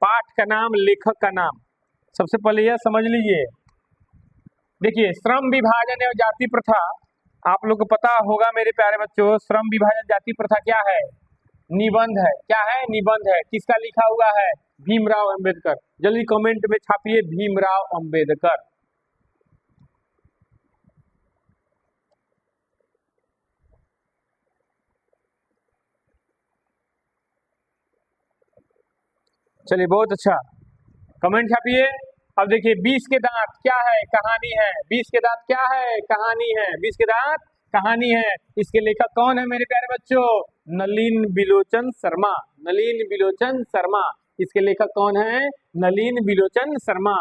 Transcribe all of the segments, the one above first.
पाठ का नाम, लेखक का नाम। सबसे पहले यह समझ लीजिए, देखिए श्रम विभाजन एवं जाति प्रथा, आप लोग को पता होगा मेरे प्यारे बच्चों, श्रम विभाजन जाति प्रथा क्या है? निबंध है। क्या है? निबंध है। किसका लिखा हुआ है? भीमराव अंबेडकर। जल्दी कमेंट में छापिए भीमराव अंबेडकर। चलिए बहुत अच्छा, कमेंट छापिए। अब देखिए 20 के दांत क्या है? कहानी है। 20 के दांत क्या है? कहानी है। 20 के दांत कहानी है। इसके लेखक कौन है मेरे प्यारे बच्चों? नलिन बिलोचन शर्मा। नलिन बिलोचन शर्मा, इसके लेखक कौन है? नलिन बिलोचन शर्मा।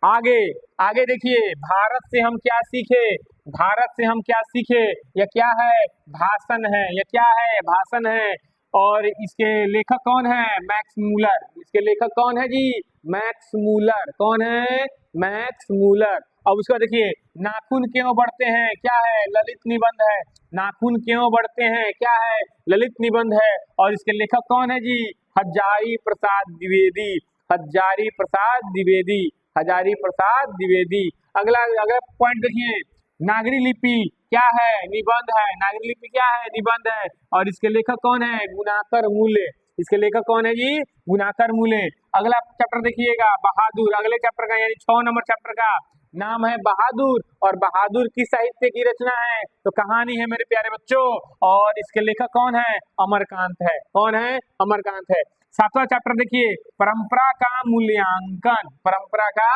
आगे आगे देखिए, भारत से हम क्या सीखे? भारत से हम क्या सीखे? यह क्या है? भाषण है। यह क्या है? भाषण है। और इसके लेखक कौन है? Max Muller. इसके लेखक कौन है जी? Max Muller. कौन है? Max Muller. अब उसका देखिए, नाखून क्यों बढ़ते हैं? क्या है? ललित निबंध है। नाखून क्यों बढ़ते हैं? क्या है? ललित निबंध है। और इसके लेखक कौन है जी? हजारी प्रसाद द्विवेदी। हजारी प्रसाद द्विवेदी। हजारी प्रसाद द्विवेदी। अगला अगला पॉइंट देखिए, नागरी लिपि क्या है? निबंध है। नागरी लिपि क्या है? निबंध है। और इसके लेखक कौन है? गुणाकर मूल्य। इसके लेखक कौन है जी? गुणाकर मूल्य। अगला चैप्टर देखिएगा, बहादुर। अगले चैप्टर का यानी 6 नंबर चैप्टर का नाम है बहादुर। और बहादुर किस साहित्य की रचना है? तो कहानी है मेरे प्यारे बच्चों। और इसके लेखक कौन है? अमरकांत है। कौन है? अमरकांत है। 7वां चैप्टर देखिए, परंपरा का मूल्यांकन। परंपरा का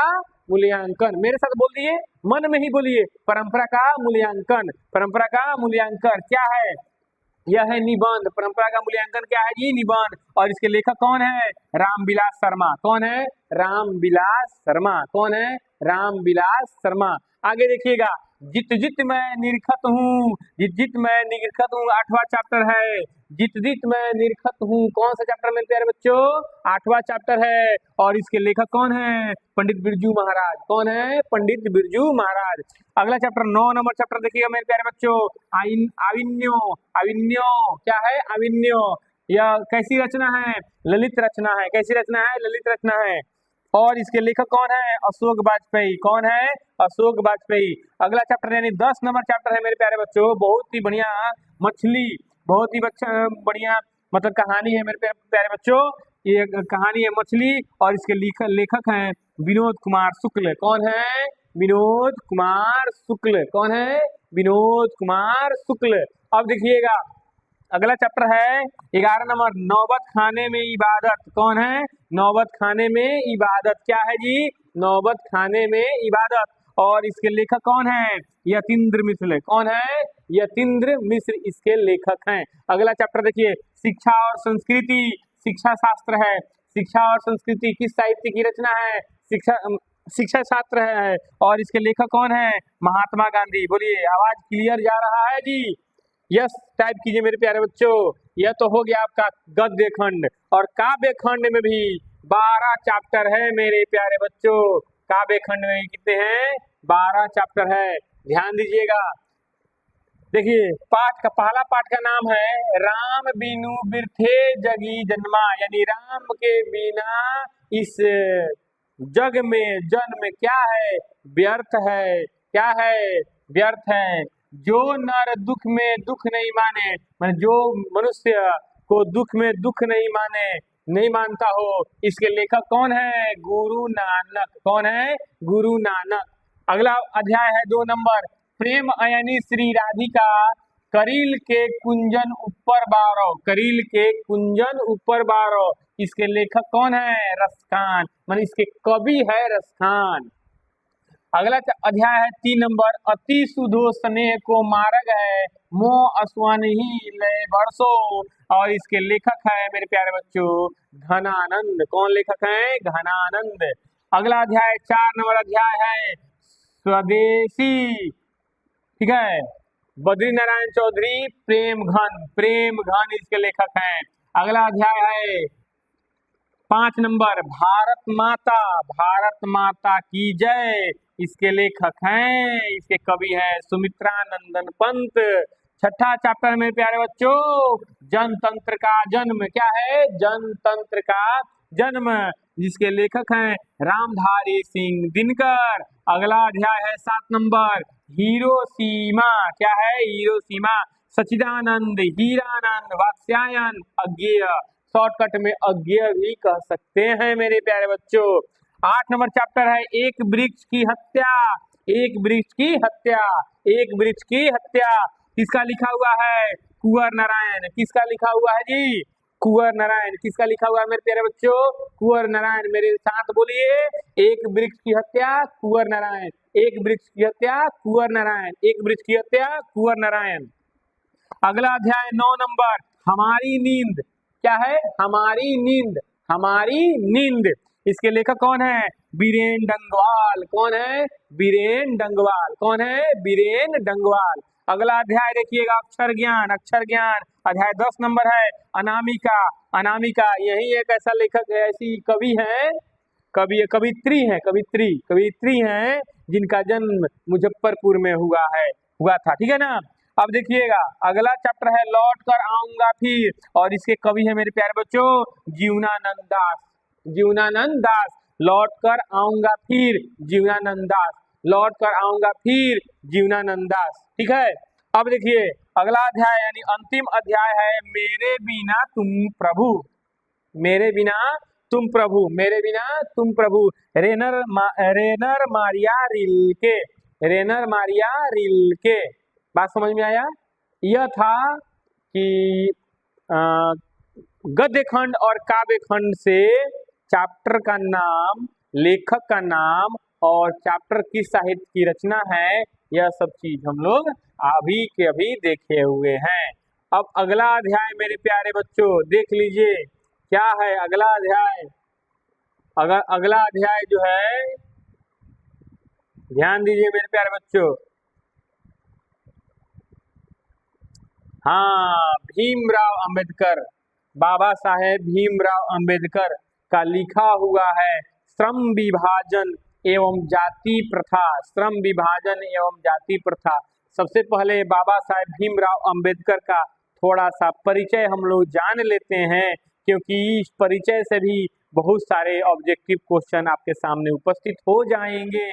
मूल्यांकन, मेरे साथ बोल दिए, मन में ही बोलिए, परंपरा का मूल्यांकन। परंपरा का मूल्यांकन क्या है? यह है निबंध। परंपरा का मूल्यांकन क्या है जी? निबंध। और इसके लेखक कौन है? रामविलास शर्मा। कौन है? रामविलास शर्मा। कौन है? रामविलास शर्मा। आगे देखिएगा, जित जित मैं निरखत हूँ। जित जित मैं निरखत हूँ, 8वां चैप्टर है। जित जित मैं निरखत हूँ, कौन सा चैप्टर मेरे प्यारे बच्चों? 8वां चैप्टर है। और इसके लेखक कौन है? पंडित बिरजू महाराज। कौन है? पंडित बिरजू महाराज। अगला चैप्टर 9 नंबर चैप्टर देखिएगा मेरे प्यारे बच्चों, आविन्यो। आविन्यो क्या है? आविन्यो, यह कैसी रचना है? ललित रचना है। कैसी रचना है? ललित रचना है। और इसके लेखक कौन है? अशोक वाजपेयी। कौन है? अशोक वाजपेयी। अगला चैप्टर यानी 10 नंबर चैप्टर है मेरे प्यारे बच्चों, बहुत ही बढ़िया मछली। बहुत ही बढ़िया मतलब कहानी है मेरे प्यारे बच्चों। ये कहानी है मछली। और इसके लेखक हैं विनोद कुमार शुक्ल। कौन है? विनोद कुमार शुक्ल। कौन है? विनोद कुमार शुक्ल। अब देखिएगा, अगला चैप्टर है 11 नंबर, नौबत खाने में इबादत। कौन है? नौबत खाने में इबादत। क्या है जी? नौबत खाने में इबादत। और इसके लेखक कौन है? यतीन्द्र मिश्र। कौन है? यतीन्द्र मिश्र इसके लेखक हैं। अगला चैप्टर देखिए, शिक्षा और संस्कृति। शिक्षा शास्त्र है। शिक्षा और संस्कृति किस साहित्य की रचना है? शिक्षा शास्त्र है। और इसके लेखक कौन है? महात्मा गांधी। बोलिए, आवाज क्लियर जा रहा है जी? यस टाइप कीजिए मेरे प्यारे बच्चों। यह तो हो गया आपका गद्य खंड। और काव्य खंड में भी 12 चैप्टर है मेरे प्यारे बच्चों। काव्य खंड में कितने हैं? 12 चैप्टर है। ध्यान दीजिएगा। देखिए, पाठ का पहला पाठ का नाम है राम बिनु बिरथे जगी जन्मा। यानी राम के बिना इस जग में जन्म क्या है? व्यर्थ है। क्या है? व्यर्थ है। जो नर दुख में दुख नहीं माने, मतलब जो मनुष्य को दुख में दुख नहीं माने, नहीं मानता हो, इसके लेखक कौन है? गुरु नानक। कौन है? गुरु नानक। अगला अध्याय है 2 नंबर, प्रेम अयनी श्री राधिका करील के कुंजन ऊपर बारो। करील के कुंजन ऊपर बारो। इसके लेखक कौन है? रसखान। मान इसके कवि है रसखान। अगला अध्याय है 3 नंबर, अति सुधो स्नेह को मार्ग है मोह असवन ही लय बरसो। और इसके लेखक है मेरे प्यारे बच्चों घनानंद। कौन लेखक है? घनानंद। अगला अध्याय 4 नंबर अध्याय है स्वदेशी। ठीक है, बद्री नारायण चौधरी प्रेम घन। प्रेम घन इसके लेखक हैं। अगला अध्याय है 5 नंबर, भारत माता। भारत माता की जय। इसके लेखक हैं, इसके कवि हैं सुमित्रा नंदन पंत। 6ठा चैप्टर में प्यारे बच्चों, जनतंत्र का जन्म। क्या है? जनतंत्र का जन्म, जिसके लेखक हैं रामधारी सिंह दिनकर। अगला अध्याय है 7 नंबर, हिरोशिमा। क्या है? हिरोशिमा। सच्चिदानंद, हीरानंद, वात्स्यायन, अज्ञेय, शॉर्टकट में अज्ञेय भी कह सकते हैं मेरे प्यारे बच्चों। 8 नंबर चैप्टर है एक वृक्ष की हत्या। एक वृक्ष की हत्या, एक वृक्ष की हत्या किसका लिखा हुआ है? कुंवर नारायण। किसका लिखा हुआ है जी? कुंवर नारायण। किसका लिखा हुआ है मेरे प्यारे बच्चों? कुंवर नारायण। मेरे साथ बोलिए, एक वृक्ष की हत्या कुंवर नारायण। एक वृक्ष की हत्या कुंवर नारायण। एक वृक्ष की हत्या कुंवर नारायण। अगला अध्याय 9 नंबर, हमारी नींद। क्या है? हमारी नींद। हमारी नींद। इसके लेखक कौन है? बीरेन डंगवाल। कौन है? बीरेन डंगवाल। कौन है? बीरेन डंगवाल। अगला अध्याय देखिएगा, अक्षर ज्ञान। अक्षर ज्ञान अध्याय 10 नंबर है, अनामिका। अनामिका यही एक ऐसा लेखक है, ऐसी कवि है, कवित्री है, कवित्री है जिनका जन्म मुजफ्फरपुर में हुआ था। ठीक है ना। अब देखिएगा अगला चैप्टर है लौट कर आऊंगा फिर, और इसके कवि है मेरे प्यारे बच्चों जीवनानंद दास। जीवनानंद दास। लौट कर आऊंगा फिर, जीवनानंद दास। लौट कर आऊंगा फिर, जीवनानंद दास। ठीक है। अब देखिए अगला अध्याय यानी अंतिम अध्याय है मेरे बिना तुम प्रभु। मेरे बिना तुम प्रभु। मेरे बिना तुम प्रभु। Rainer Maria Rilke. Rainer Maria Rilke. बात समझ में आया? यह था कि गद्य खंड और काव्य खंड से चैप्टर का नाम, लेखक का नाम और चैप्टर किस साहित्य की रचना है, यह सब चीज हम लोग अभी के अभी देखे हुए हैं। अब अगला अध्याय मेरे प्यारे बच्चों देख लीजिए क्या है अगला अध्याय। अगला अध्याय जो है, ध्यान दीजिए मेरे प्यारे बच्चों। हाँ, भीमराव अंबेडकर, बाबा साहेब भीमराव अंबेडकर का लिखा हुआ है श्रम विभाजन एवं जाति प्रथा। श्रम विभाजन एवं जाति प्रथा। सबसे पहले बाबा साहेब भीमराव अंबेडकर का थोड़ा सा परिचय हम लोग जान लेते हैं, क्योंकि इस परिचय से भी बहुत सारे ऑब्जेक्टिव क्वेश्चन आपके सामने उपस्थित हो जाएंगे।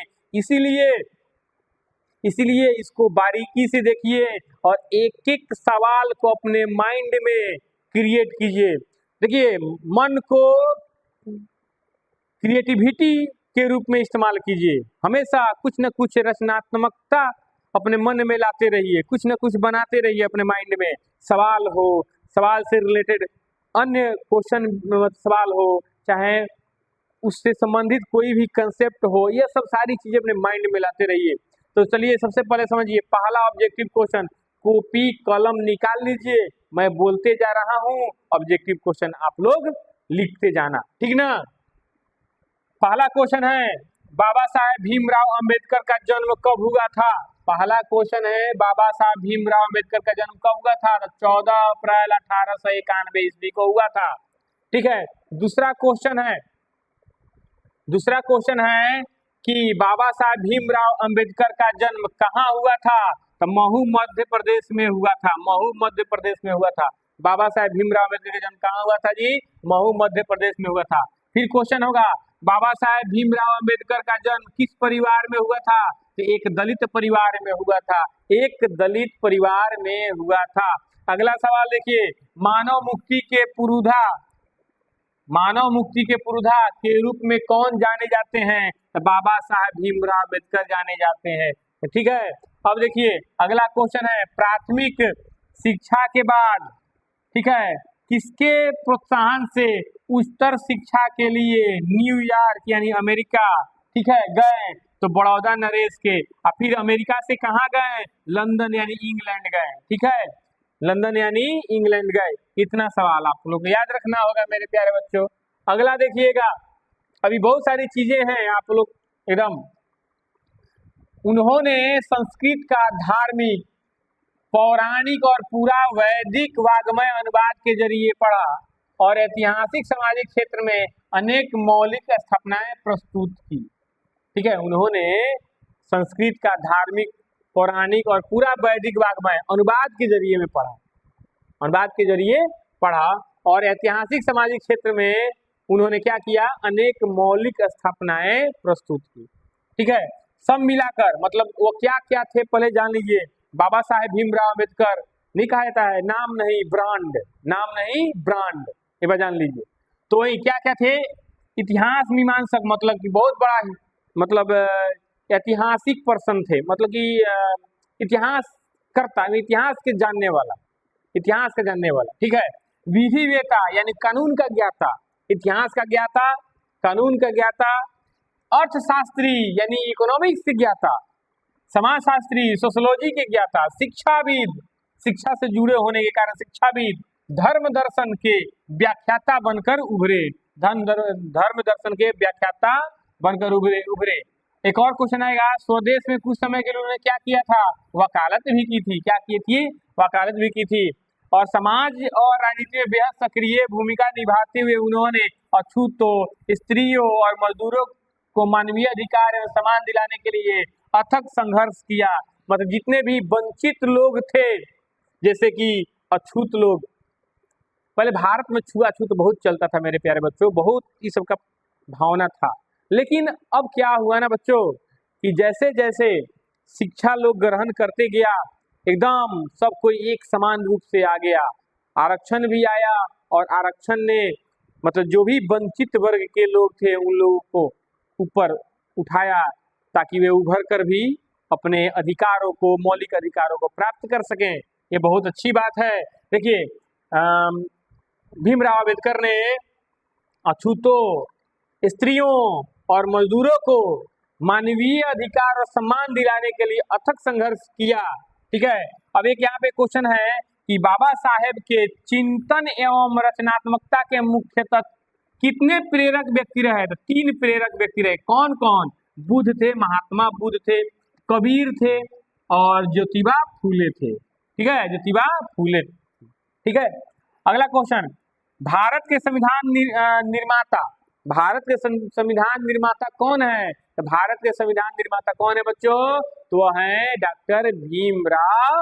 इसीलिए इसको बारीकी से देखिए और एक एक सवाल को अपने माइंड में क्रिएट कीजिए। देखिए, मन को क्रिएटिविटी के रूप में इस्तेमाल कीजिए। हमेशा कुछ न कुछ रचनात्मकता अपने मन में लाते रहिए, कुछ न कुछ बनाते रहिए अपने माइंड में। सवाल हो, सवाल से रिलेटेड अन्य क्वेश्चन सवाल हो, चाहे उससे संबंधित कोई भी कंसेप्ट हो, यह सब सारी चीजें अपने माइंड में लाते रहिए। तो चलिए सबसे पहले समझिए पहला ऑब्जेक्टिव क्वेश्चन। कॉपी कलम निकाल लीजिए, मैं बोलते जा रहा हूँ, ऑब्जेक्टिव क्वेश्चन आप लोग लिखते जाना, ठीक ना। पहला क्वेश्चन है बाबा साहेब भीमराव अंबेडकर का जन्म कब हुआ था। पहला क्वेश्चन है बाबा साहेब भीमराव अंबेडकर का जन्म कब हुआ था? 14 अप्रैल 1891 ईस्वी को हुआ था। ठीक है। दूसरा क्वेश्चन है कि बाबा साहेब भीमराव अंबेडकर का जन्म कहाँ हुआ था? तो महू मध्य प्रदेश में हुआ था। महू मध्य प्रदेश में हुआ था। बाबा साहेब भीमराव अंबेडकर का जन्म कहाँ हुआ था जी? महू मध्य प्रदेश में हुआ था। फिर क्वेश्चन होगा बाबा साहेब भीमराव अंबेडकर का जन्म किस परिवार में हुआ था? तो एक दलित परिवार में हुआ था। एक दलित परिवार में हुआ था। अगला सवाल देखिए, मानव मुक्ति के पुरोधा के रूप में कौन जाने जाते हैं? तो बाबा साहेब भीमराव अंबेडकर जाने जाते हैं। ठीक है। अब देखिए अगला क्वेश्चन है प्राथमिक शिक्षा के बाद, ठीक है, किसके प्रोत्साहन से उच्चतर शिक्षा के लिए न्यूयॉर्क यानी अमेरिका, ठीक है, गए? तो बड़ौदा नरेश के। और फिर अमेरिका से कहाँ गए? लंदन यानी इंग्लैंड गए। ठीक है, लंदन यानी इंग्लैंड गए। इतना सवाल आप लोग को याद रखना होगा मेरे प्यारे बच्चों। अगला देखिएगा, अभी बहुत सारी चीजें हैं आप लोग एकदम। उन्होंने संस्कृत का धार्मिक, पौराणिक और पूरा वैदिक वाग्मय अनुवाद के जरिए पढ़ा और ऐतिहासिक सामाजिक क्षेत्र में अनेक मौलिक स्थापनाएं प्रस्तुत की। ठीक है, उन्होंने संस्कृत का धार्मिक, पौराणिक और पूरा वैदिक वाग्मय अनुवाद के जरिए में पढ़ा, अनुवाद के जरिए पढ़ा और ऐतिहासिक सामाजिक क्षेत्र में उन्होंने क्या किया, अनेक मौलिक स्थापनाएं प्रस्तुत की। ठीक है, सब मिलाकर मतलब वो क्या क्या थे पहले जान लीजिए। बाबा साहेब भीमराव अम्बेडकर, नहीं कहा जाता है नाम नहीं ब्रांड, नाम नहीं ब्रांड, ये बात जान लीजिए। तो ये क्या क्या थे, इतिहास मीमांसक, मतलब कि बहुत बड़ा मतलब ऐतिहासिक पर्सन थे, मतलब कि इतिहास करता, इतिहास के जानने वाला, इतिहास का जानने वाला। ठीक है, विधिवेता यानी कानून का ज्ञाता, इतिहास का ज्ञाता, कानून का ज्ञाता, अर्थशास्त्री यानी इकोनॉमिक्स के ज्ञाता, समाजशास्त्री सोशोलॉजी के ज्ञाता, शिक्षाविद, शिक्षा से जुड़े होने के कारण शिक्षाविद, धर्म दर्शन के व्याख्याता बनकर उभरे, धर्म दर्शन के व्याख्याता बनकर उभरे। एक और क्वेश्चन आएगा, स्वदेश में कुछ समय के लिए उन्होंने क्या किया था, वकालत भी की थी, क्या की थी, वकालत भी की थी। और समाज और राजनीति में बेहद सक्रिय भूमिका निभाते हुए उन्होंने अछूतों, स्त्रियों और मजदूरों को मानवीय अधिकार एवं सम्मान दिलाने के लिए अथक संघर्ष किया। मतलब जितने भी वंचित लोग थे, जैसे कि अछूत लोग, पहले भारत में छुआछूत बहुत चलता था मेरे प्यारे बच्चों, बहुत इस सब का भावना था। लेकिन अब क्या हुआ ना बच्चों, कि जैसे जैसे शिक्षा लोग ग्रहण करते गया, एकदम सब कोई एक समान रूप से आ गया, आरक्षण भी आया, और आरक्षण ने मतलब जो भी वंचित वर्ग के लोग थे उन लोगों को ऊपर उठाया, ताकि वे उभर कर भी अपने अधिकारों को, मौलिक अधिकारों को प्राप्त कर सकें। ये बहुत अच्छी बात है। देखिए भीमराव अम्बेडकर ने अछूतों, स्त्रियों और मजदूरों को मानवीय अधिकार और सम्मान दिलाने के लिए अथक संघर्ष किया। ठीक है, अब एक यहाँ पे क्वेश्चन है कि बाबा साहेब के चिंतन एवं रचनात्मकता के मुख्य तत्व कितने प्रेरक व्यक्ति रहे, तो 3 प्रेरक व्यक्ति रहे। कौन कौन, बुद्ध थे, महात्मा बुद्ध थे, कबीर थे और ज्योतिबा फूले थे। ठीक है, ज्योतिबा फूले। ठीक है, अगला क्वेश्चन, भारत के संविधान निर्माता, भारत के संविधान निर्माता कौन है, तो भारत के संविधान निर्माता कौन है बच्चों, तो वह है डॉक्टर भीमराव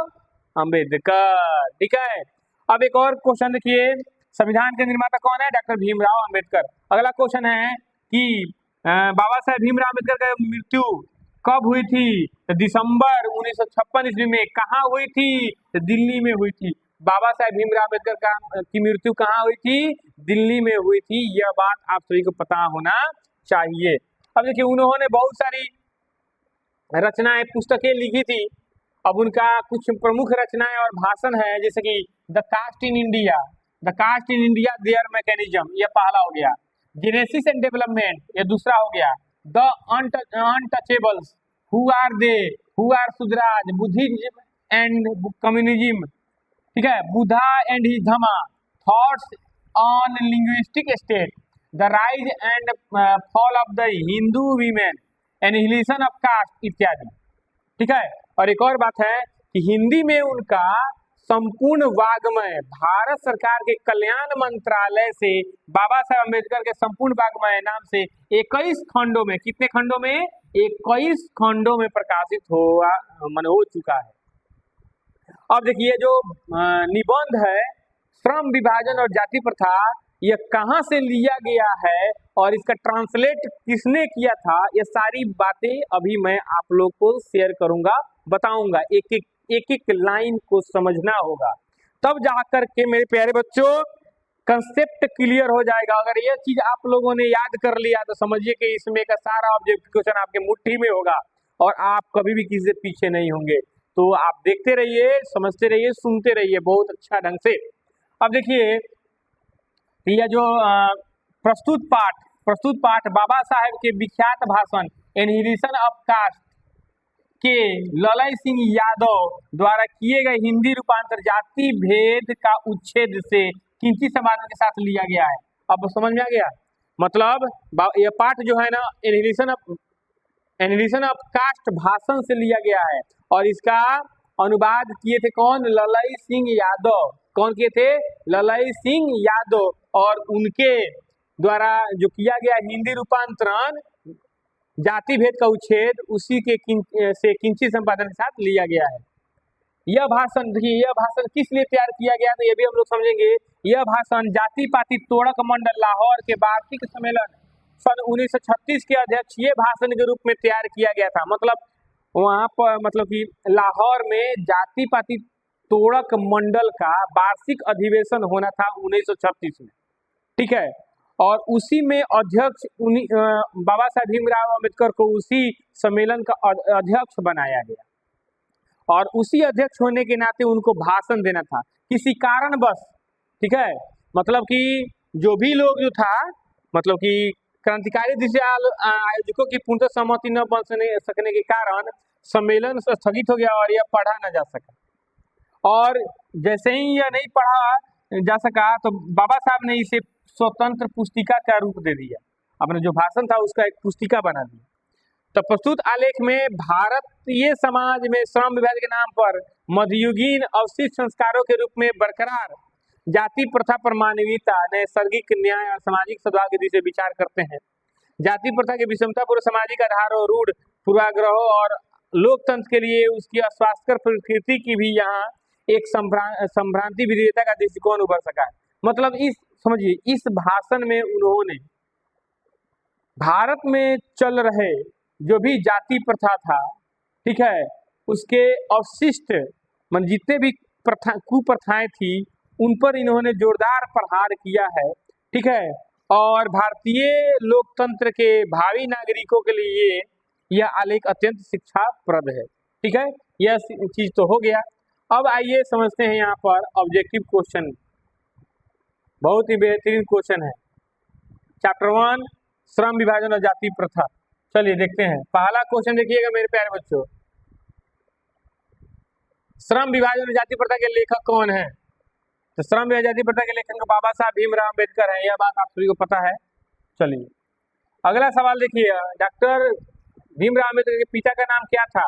अंबेडकर। ठीक है, अब एक और क्वेश्चन देखिए, संविधान के निर्माता कौन है, डॉक्टर भीमराव अंबेडकर। अगला क्वेश्चन है कि बाबा साहेब भीमराव अम्बेडकर की मृत्यु कब हुई थी, तो दिसंबर 1956 ईस्वी में। कहाँ हुई थी, तो दिल्ली में हुई थी। बाबा साहेब भीमराव अम्बेडकर की मृत्यु कहाँ हुई थी, दिल्ली में हुई थी। यह बात आप सभी को पता होना चाहिए। अब देखिए उन्होंने बहुत सारी रचनाएं, पुस्तकें लिखी थी। अब उनका कुछ प्रमुख रचनाएं और भाषण है, जैसे कि the caste in India, the caste in India their mechanism, यह पहला हो गया। जेनेसिस एंड डेवलपमेंट, यह दूसरा हो गया। The untouchables, who are they, who are Shudras, Buddhism and communism. ठीक है, Buddha and his Dhamma, thoughts on linguistic state, the rise and fall of the Hindu women, annihilation of caste इत्यादि। ठीक है, और एक और बात है कि हिंदी में उनका संपूर्ण वाग्मय, भारत सरकार के कल्याण मंत्रालय से बाबा साहब अम्बेडकर के संपूर्ण वाग्मय नाम से 21 खंडों में, कितने खंडों में, 21 खंडों में प्रकाशित हो चुका है। अब देखिए जो निबंध है श्रम विभाजन और जाति प्रथा, यह कहाँ से लिया गया है और इसका ट्रांसलेट किसने किया था, ये सारी बातें अभी मैं आप लोग को शेयर करूंगा, बताऊंगा। एक एक लाइन को समझना होगा, तब जाकर के मेरे प्यारे बच्चों कंसेप्ट क्लियर हो जाएगा। अगर यह चीज आप लोगों ने याद कर लिया तो समझिए कि इसमें का सारा ऑब्जेक्ट क्वेश्चन आपके मुट्ठी में होगा और आप कभी भी किसी से पीछे नहीं होंगे। तो आप देखते रहिए, समझते रहिए, सुनते रहिए बहुत अच्छा ढंग से। अब देखिए यह जो प्रस्तुत पाठ बाबा साहेब के विख्यात भाषण एनिहिलेशन ऑफ कास्ट के ललय सिंह यादव द्वारा किए गए हिंदी रूपांतर जाति भेद का उच्छेद से किंची समाधान के साथ लिया गया है। अब समझ में आ गया, मतलब यह पाठ जो है ना एनिहिलेशन ऑफ कास्ट भाषण से लिया गया है और इसका अनुवाद किए थे कौन, ललय सिंह यादव। कौन किए थे, ललय सिंह यादव। और उनके द्वारा जो किया गया हिंदी रूपांतरण जाति भेद का उच्छेद, उसी के से किंची संपादन के साथ लिया गया है। यह भाषण देखिए, यह भाषण किस लिए तैयार किया गया था ये भी हम लोग समझेंगे। यह भाषण जाति पाति तोड़क मंडल लाहौर के वार्षिक सम्मेलन सन 1936 के अध्यक्ष ये भाषण के रूप में तैयार किया गया था। मतलब वहां पर मतलब कि लाहौर में जाति पाति तोड़क मंडल का वार्षिक अधिवेशन होना था 1936 में, ठीक है। और उसी में अध्यक्ष बाबा साहेब भीमराव अम्बेडकर को उसी सम्मेलन का अध्यक्ष बनाया गया और उसी अध्यक्ष होने के नाते उनको भाषण देना था किसी कारणवश, ठीक है। मतलब कि जो भी लोग जो था मतलब कि क्रांतिकारी दिशा आयोजकों की पूर्णतः सहमति न बन सकने के कारण सम्मेलन स्थगित हो गया और यह पढ़ा न जा सका। और जैसे ही यह नहीं पढ़ा जा सका तो बाबा साहब ने इसे स्वतंत्र पुस्तिका का रूप दे दिया, अपने जो भाषण था उसका एक पुस्तिका बना दिया। तो प्रस्तुत आलेख में भारतीय समाज में श्रम विभाजन के नाम पर मध्ययुगीन अवशिष्ट संस्कारों के रूप में बरकरार जाति प्रथा पर मानवीयता, नैसर्गिक न्याय और सामाजिक सद्भाव से विचार करते हैं। जाति प्रथा के विषमतापूर्ण सामाजिक आधारों, रूढ़ पूर्वाग्रहों और लोकतंत्र के लिए उसकी अस्वास्थ्यकर प्रकृति की भी यहाँ एक संभ्रांति विधेयता का दृष्टिकोण उभर सका है। मतलब इस समझिए, इस भाषण में उन्होंने भारत में चल रहे जो भी जाति प्रथा था, ठीक है, उसके अवशिष्ट मन जितने भी प्रथा कुप्रथाएं थी उन पर इन्होंने जोरदार प्रहार किया है, ठीक है। और भारतीय लोकतंत्र के भावी नागरिकों के लिए यह आलेख अत्यंत शिक्षाप्रद है, ठीक है। यह चीज तो हो गया। अब आइए समझते हैं यहाँ पर ऑब्जेक्टिव क्वेश्चन, बहुत ही बेहतरीन क्वेश्चन है। चैप्टर 1 श्रम विभाजन और जाति प्रथा। चलिए देखते हैं। पहला क्वेश्चन देखिएगा मेरे प्यारे बच्चों, श्रम विभाजन और जाति प्रथा के लेखक कौन है? तो श्रम विभाजन जाति प्रथा के लेखक बाबा साहब भीमराव अम्बेडकर है, यह बात आप सभी को पता है। चलिए अगला सवाल देखिए, डॉक्टर भीमराव अम्बेडकर के पिता का नाम क्या था?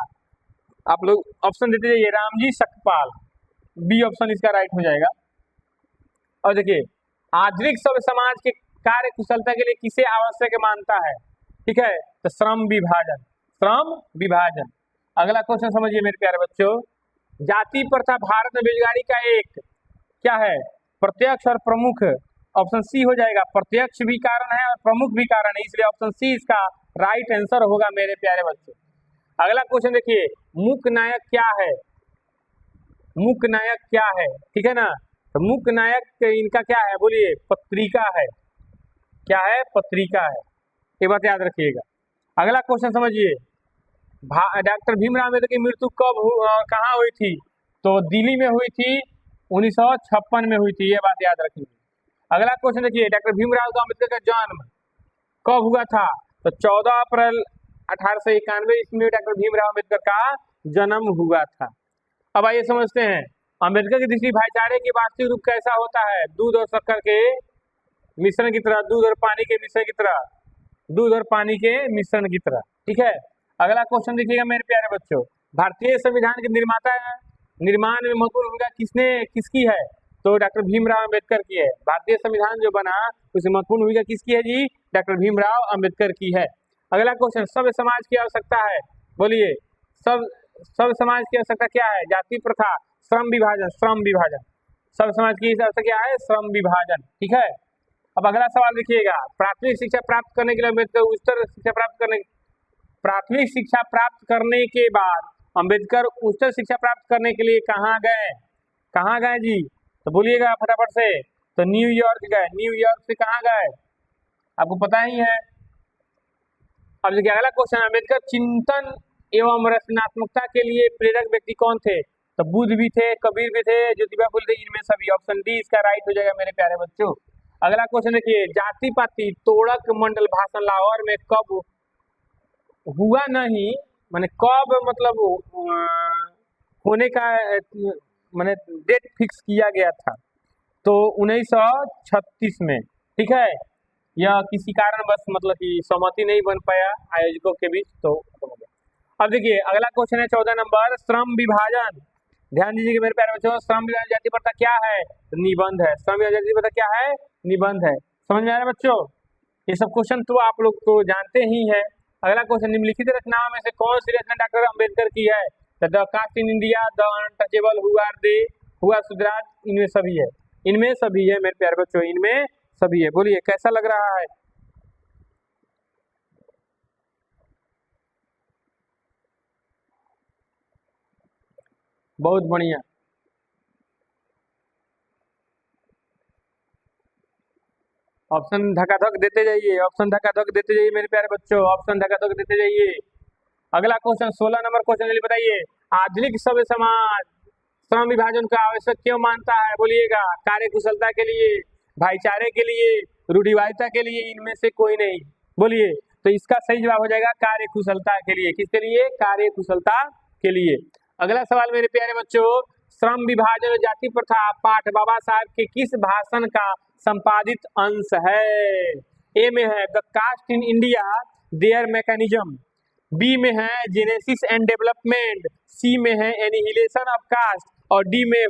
आप लोग ऑप्शन देते जाइए, रामजी सकपाल, बी ऑप्शन इसका राइट हो जाएगा। और देखिए, आधुनिक सभ्य समाज के कार्य कुशलता के लिए किसे आवश्यक मानता है? ठीक है, तो श्रम विभाजन, श्रम विभाजन। अगला क्वेश्चन समझिए मेरे प्यारे बच्चों, जाति प्रथा भारत में बेरोजगारी का एक क्या है? प्रत्यक्ष और प्रमुख, ऑप्शन सी हो जाएगा। प्रत्यक्ष भी कारण है और प्रमुख भी कारण है, इसलिए ऑप्शन सी इसका राइट आंसर होगा मेरे प्यारे बच्चों। अगला क्वेश्चन देखिए, मुख्य नायक क्या है? मुख्य नायक क्या है? ठीक है ना, तो मुख्य नायक इनका क्या है? बोलिए, पत्रिका है। क्या है? पत्रिका है, ये बात याद रखिएगा। अगला क्वेश्चन समझिए, डॉक्टर भीमराव अम्बेडकर की मृत्यु कब कहाँ हुई थी? तो दिल्ली में हुई थी, 1956 में हुई थी, ये बात याद रखिए। अगला क्वेश्चन देखिए, डॉक्टर भीमराव अम्बेडकर का जन्म कब हुआ था? तो 14 अप्रैल 1891 ईस्वी में डॉक्टर भीमराव अम्बेडकर का जन्म हुआ था। अब आइए समझते हैं, अम्बेडकर की दृष्टि भाईचारे की वास्तविक रूप कैसा होता है? दूध और शक्कर के मिश्रण की तरह, दूध और पानी के मिश्रण की तरह, दूध और पानी के मिश्रण की तरह। ठीक है, अगला क्वेश्चन देखिएगा मेरे प्यारे बच्चों, भारतीय संविधान के निर्माता निर्माण में महत्वपूर्ण भूमिका किसकी है? तो डॉक्टर भीमराव अम्बेडकर की है। भारतीय संविधान जो बना उसमें महत्वपूर्ण भूमिका किसकी है जी? डॉक्टर भीमराव अम्बेडकर की है। अगला क्वेश्चन, सभ्य समाज की आवश्यकता है, बोलिए सभ्य समाज की आवश्यकता क्या है? जाति प्रथा, श्रम विभाजन, श्रम विभाजन। सभ्य समाज की आवश्यकता क्या है? श्रम विभाजन। ठीक है, अब अगला सवाल देखिएगा, प्राथमिक शिक्षा प्राप्त करने के लिए अम्बेडकर उच्चतर शिक्षा प्राप्त करने, प्राथमिक शिक्षा प्राप्त करने के बाद अम्बेडकर उच्चतर शिक्षा प्राप्त करने के लिए कहाँ गए? कहाँ गए जी? तो बोलिएगा फटाफट से। तो न्यूयॉर्क गए। न्यूयॉर्क से कहाँ गए? आपको पता ही है। अब देखिए अगला क्वेश्चन, अम्बेडकर चिंतन एवं रचनात्मकता के लिए प्रेरक व्यक्ति कौन थे? तो बुद्ध भी थे, कबीर भी थे, ज्योतिबा फुले थे, इनमें सभी। ऑप्शन डी इसका राइट हो जाएगा मेरे प्यारे बच्चों। अगला क्वेश्चन देखिए, जाति पाति तोड़क मंडल भाषण लाहौर में कब हुआ? नहीं माने कब, मतलब होने का माने डेट फिक्स किया गया था, तो 1936 में। ठीक है, यह किसी कारण बस मतलब कि सहमति नहीं बन पाया आयोजकों के बीच, तो खत्म हो गया। अब देखिए अगला क्वेश्चन है 14 नंबर, श्रम विभाजन। ध्यान दीजिए मेरे प्यारे बच्चों, श्रम विभाजन जाति प्रथा क्या है? तो निबंध है। श्रम विभाजन जाति प्रथा क्या है? निबंध है। समझ में आ रहा है बच्चों? ये सब क्वेश्चन तो आप लोग तो जानते ही है। अगला क्वेश्चन, निम्नलिखित रचनाओं में से कौन सी रचना डॉक्टर अम्बेडकर की है? The caste in India, the untouchable, who are they, who are सुधराज, इनमें सभी है, इनमें सभी है मेरे प्यारे बच्चों, इनमें सभी है। बोलिए कैसा लग रहा है? बहुत बढ़िया। ऑप्शन धकाधक देते जाइए, ऑप्शन धकाधक देते जाइए मेरे प्यारे बच्चों, ऑप्शन धकाधक देते जाइए। अगला क्वेश्चन 16 नंबर क्वेश्चन, जल्दी बताइए। आधुनिक सभ्य समाज श्रम विभाजन का आवश्यक क्यों मानता है? बोलिएगा। कार्य कुशलता के लिए, भाईचारे के लिए, रूढ़िवादिता के लिए, इनमें से कोई नहीं। बोलिए। तो इसका सही जवाब हो जाएगा कार्य कुशलता के लिए। किसके लिए? कार्य कुशलता के लिए। अगला सवाल मेरे प्यारे बच्चों, श्रम विभाजन और जाति प्रथा पाठ बाबा साहब के किस भाषण का संपादित अंश है? ए में है the caste in India their mechanism, B में है जेनेसिस एंड डेवलपमेंट, सी में है एनिहिलेशन ऑफ कास्ट, और डी में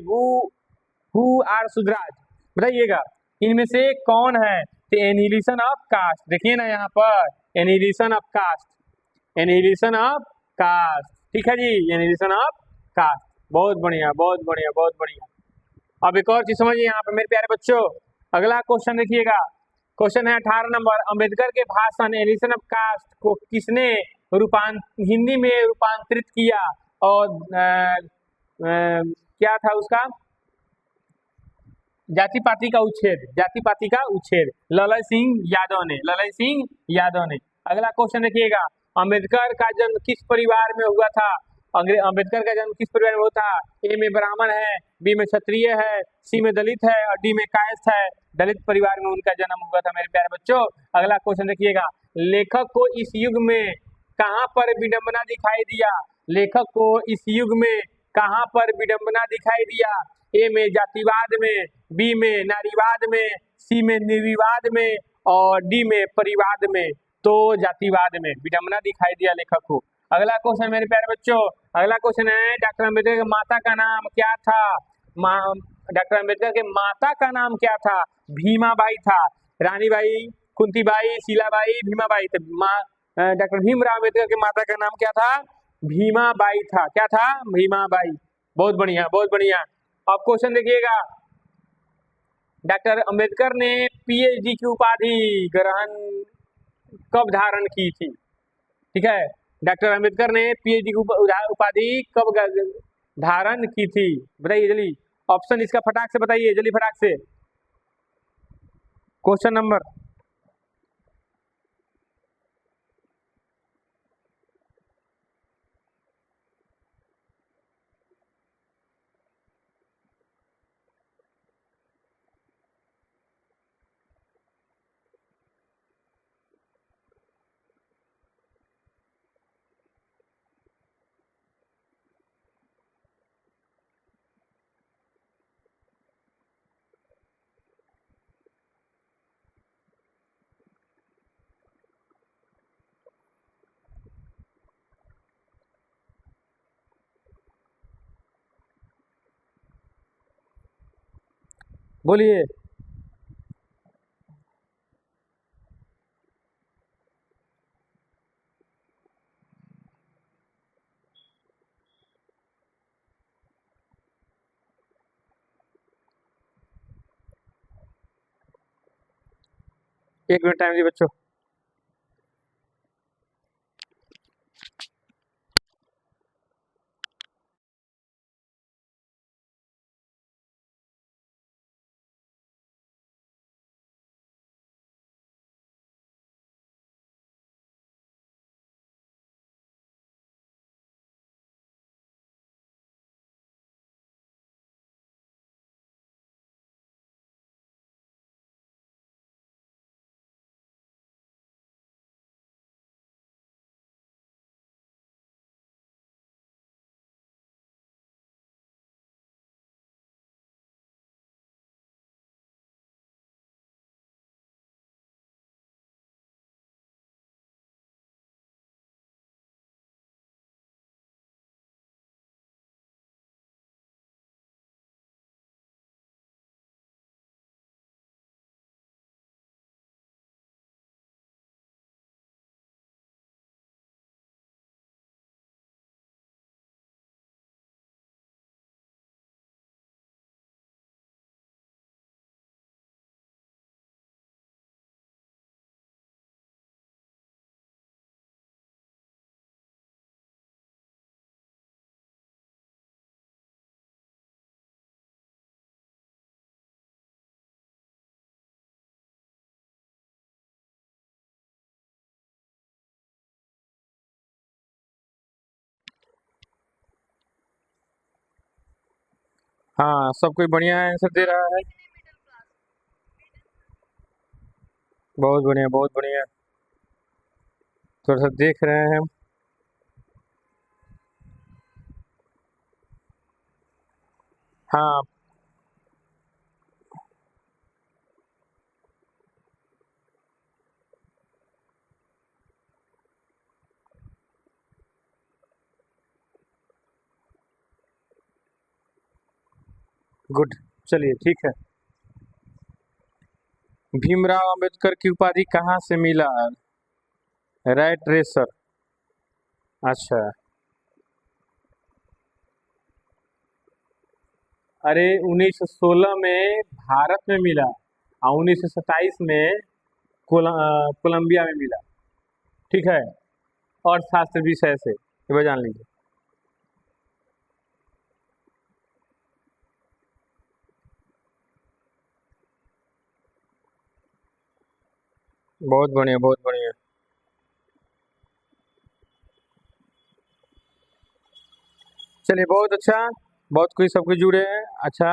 हु आर सुधराज। बताइएगा इनमें से कौन है? तो एनिहिलेशन ऑफ कास्ट, देखिए ना यहाँ पर, annihilation of caste, annihilation of caste, ठीक है जी, एनिहिलेशन ऑफ कास्ट। बहुत बढ़िया, बहुत बढ़िया, बहुत बढ़िया। अब एक और चीज समझिए यहाँ पे मेरे प्यारे बच्चों, अगला क्वेश्चन देखिएगा। क्वेश्चन है 18 नंबर, अंबेडकर के भाषण एलिशन ऑफ कास्ट को किसने हिंदी में रूपांतरित किया? और क्या था उसका? जाति पाति का उच्छेद, जाति पाति का उच्छेद, ललन सिंह यादव ने, ललन सिंह यादव ने। अगला क्वेश्चन देखिएगा, अंबेडकर का जन्म किस परिवार में हुआ था? अंबेडकर का जन्म किस परिवार में हुआ था? ए में ब्राह्मण है, बी में क्षत्रिय है, सी में दलित है, और डी में कायस्थ है। दलित परिवार में उनका जन्म हुआ था मेरे प्यारे बच्चों। अगला क्वेश्चन देखिएगा, लेखक को इस युग में कहाँ पर विडंबना दिखाई दिया? लेखक को इस युग में कहाँ पर विडंबना दिखाई दिया? ए में जातिवाद में, बी में नारीवाद में, सी में निर्विवाद में, और डी में परिवाद में। तो जातिवाद में विडंबना दिखाई दिया लेखक को। अगला क्वेश्चन मेरे प्यारे बच्चों, अगला क्वेश्चन है डॉक्टर अम्बेडकर की माता का नाम क्या था? डॉक्टर अम्बेडकर के माता का नाम क्या था? भीमाबाई था। रानीबाई, कुंतीबाई, शीलाबाई, भीमाबाई। तो डॉक्टर भीमराव अम्बेडकर के माता का नाम क्या था? भीमाबाई था। क्या था? भीमाबाई। बहुत बढ़िया, बहुत बढ़िया। अब क्वेश्चन देखिएगा, डॉक्टर अंबेडकर ने पीएचडी की उपाधि ग्रहण कब धारण की थी? ठीक है, डॉक्टर अंबेडकर ने पीएचडी की उपाधि कब धारण की थी? बताइए जल्दी, ऑप्शन इसका फटाक से बताइए, जल्दी फटाक से। क्वेश्चन नंबर, बोलिए। एक मिनट टाइम दीजिए बच्चों। हाँ, सब कोई बढ़िया आंसर दे रहा है। बहुत बढ़िया, बहुत बढ़िया। थोड़ा सा देख रहे हैं हम। हाँ, गुड। चलिए ठीक है। भीमराव अंबेडकर की उपाधि कहाँ से मिला? Right racer. अच्छा। अरे 1916 में भारत में मिला और 1927 में कोलंबिया में मिला। ठीक है। और शास्त्र विषय से ये बात जान लीजिए। बहुत बढ़िया, बहुत बढ़िया। चलिए बहुत अच्छा। बहुत कोई सब कुछ जुड़े हैं। अच्छा।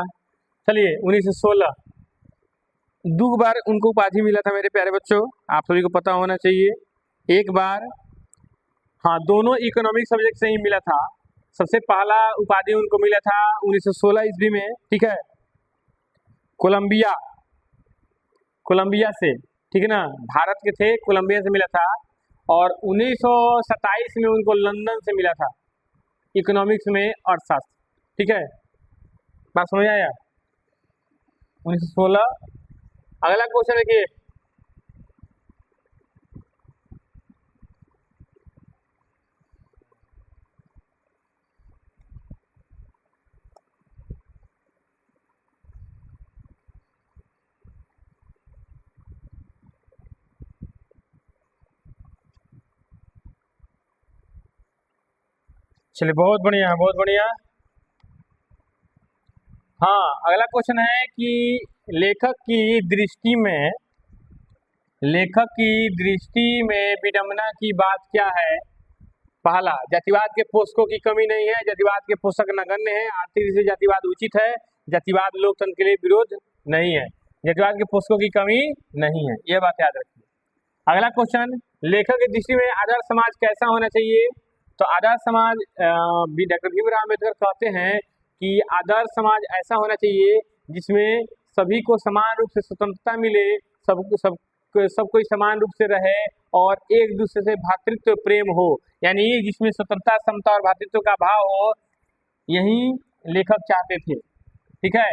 चलिए 1916 दो बार उनको उपाधि मिला था मेरे प्यारे बच्चों। आप सभी को पता होना चाहिए। एक बार, हाँ, दोनों इकोनॉमिक सब्जेक्ट से ही मिला था। सबसे पहला उपाधि उनको मिला था 1916 ईस्वी में। ठीक है। कोलंबिया, कोलंबिया से। ठीक है ना, भारत के थे, कोलंबिया से मिला था। और 1927 में उनको लंदन से मिला था, इकोनॉमिक्स में अर्थशास्त्र। ठीक है, बात समझ आया? 1916। अगला क्वेश्चन देखिए। चलिए बहुत बढ़िया, बहुत बढ़िया। हाँ, अगला क्वेश्चन है कि लेखक की दृष्टि में, लेखक की दृष्टि में विडंबना की बात क्या है? पहला, जातिवाद के पोषकों की कमी नहीं है, जातिवाद के पोषक नगण्य है, आर्थिक रूप से जातिवाद उचित है, जातिवाद लोकतंत्र के लिए विरोध नहीं है। जातिवाद के पोषकों की कमी नहीं है, यह बात याद रखिए। अगला क्वेश्चन, लेखक की दृष्टि में आदर्श समाज कैसा होना चाहिए? तो आदर्श समाज, डॉक्टर भीमराव अम्बेडकर कहते हैं कि आदर्श समाज ऐसा होना चाहिए जिसमें सभी को समान रूप से स्वतंत्रता मिले, सब कोई समान रूप से रहे और एक दूसरे से भ्रातृत्व प्रेम हो, यानी जिसमें स्वतंत्रता, समता और भ्रातृत्व का भाव हो। यही लेखक चाहते थे। ठीक है।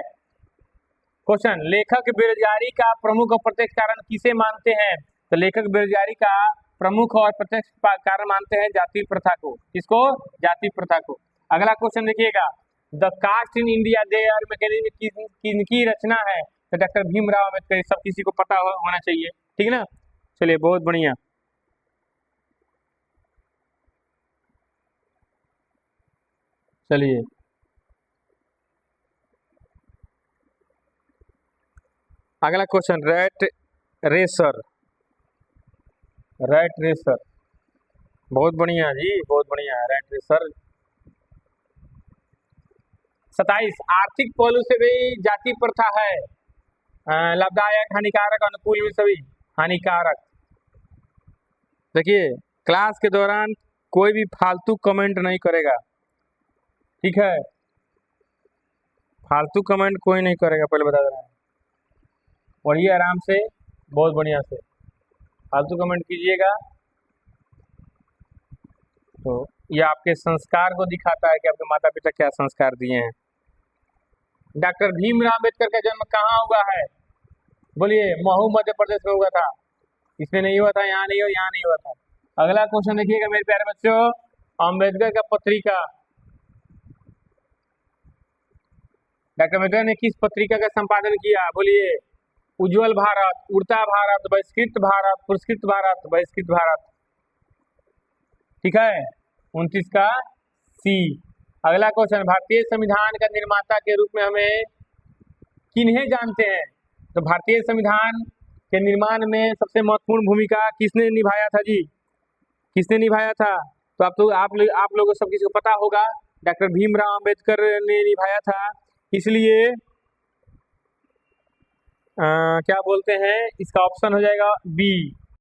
क्वेश्चन, लेखक बेरोजगारी का प्रमुख और प्रत्यक्ष कारण किसे मानते हैं? तो लेखक बेरोजगारी का प्रमुख और प्रत्यक्ष कारण मानते हैं जाति प्रथा को। किसको? जाति प्रथा को। अगला क्वेश्चन देखिएगा, the caste in India their mechanism किनकी रचना है? तो डॉक्टर भीमराव अम्बेडकर। सब किसी को पता होना चाहिए। ठीक है ना। चलिए बहुत बढ़िया। चलिए अगला question, rat racer. Rat racer, बहुत बढ़िया जी, बहुत बढ़िया। Rat racer. 27, आर्थिक पहलू से भी जाति प्रथा है लाभदायक, हानिकारक, अनुकूल में सभी हानिकारक। देखिए, क्लास के दौरान कोई भी फालतू कमेंट नहीं करेगा। ठीक है, फालतू कमेंट कोई नहीं करेगा, पहले बता दे रहा हूँ। पढ़िए आराम से, बहुत बढ़िया से। फालतू कमेंट कीजिएगा तो ये आपके संस्कार को दिखाता है कि आपके माता पिता क्या संस्कार दिए हैं। डॉक्टर भीमराव अम्बेडकर का जन्म कहाँ हुआ है? बोलिए। महू मध्य प्रदेश में हुआ था। इसमें नहीं हुआ था, यहाँ नहीं हुआ, यहाँ नहीं हुआ था। अगला क्वेश्चन देखिएगा मेरे प्यारे बच्चों, अम्बेडकर का पत्रिका, डॉक्टर अम्बेडकर ने किस पत्रिका का संपादन किया? बोलिए। उज्जवल भारत, उड़ता भारत, बहिष्कृत भारत, पुरस्कृत भारत, बहिष्कृत भारत। ठीक है, 29 का सी। अगला क्वेश्चन, भारतीय संविधान का निर्माता के रूप में हमें किन्हें जानते हैं? तो भारतीय संविधान के निर्माण में सबसे महत्वपूर्ण भूमिका किसने निभाया था जी? किसने निभाया था? तो आप लोगों को सब किसी को पता होगा, डॉक्टर भीमराव अम्बेडकर ने निभाया था। इसलिए क्या बोलते हैं, इसका ऑप्शन हो जाएगा बी।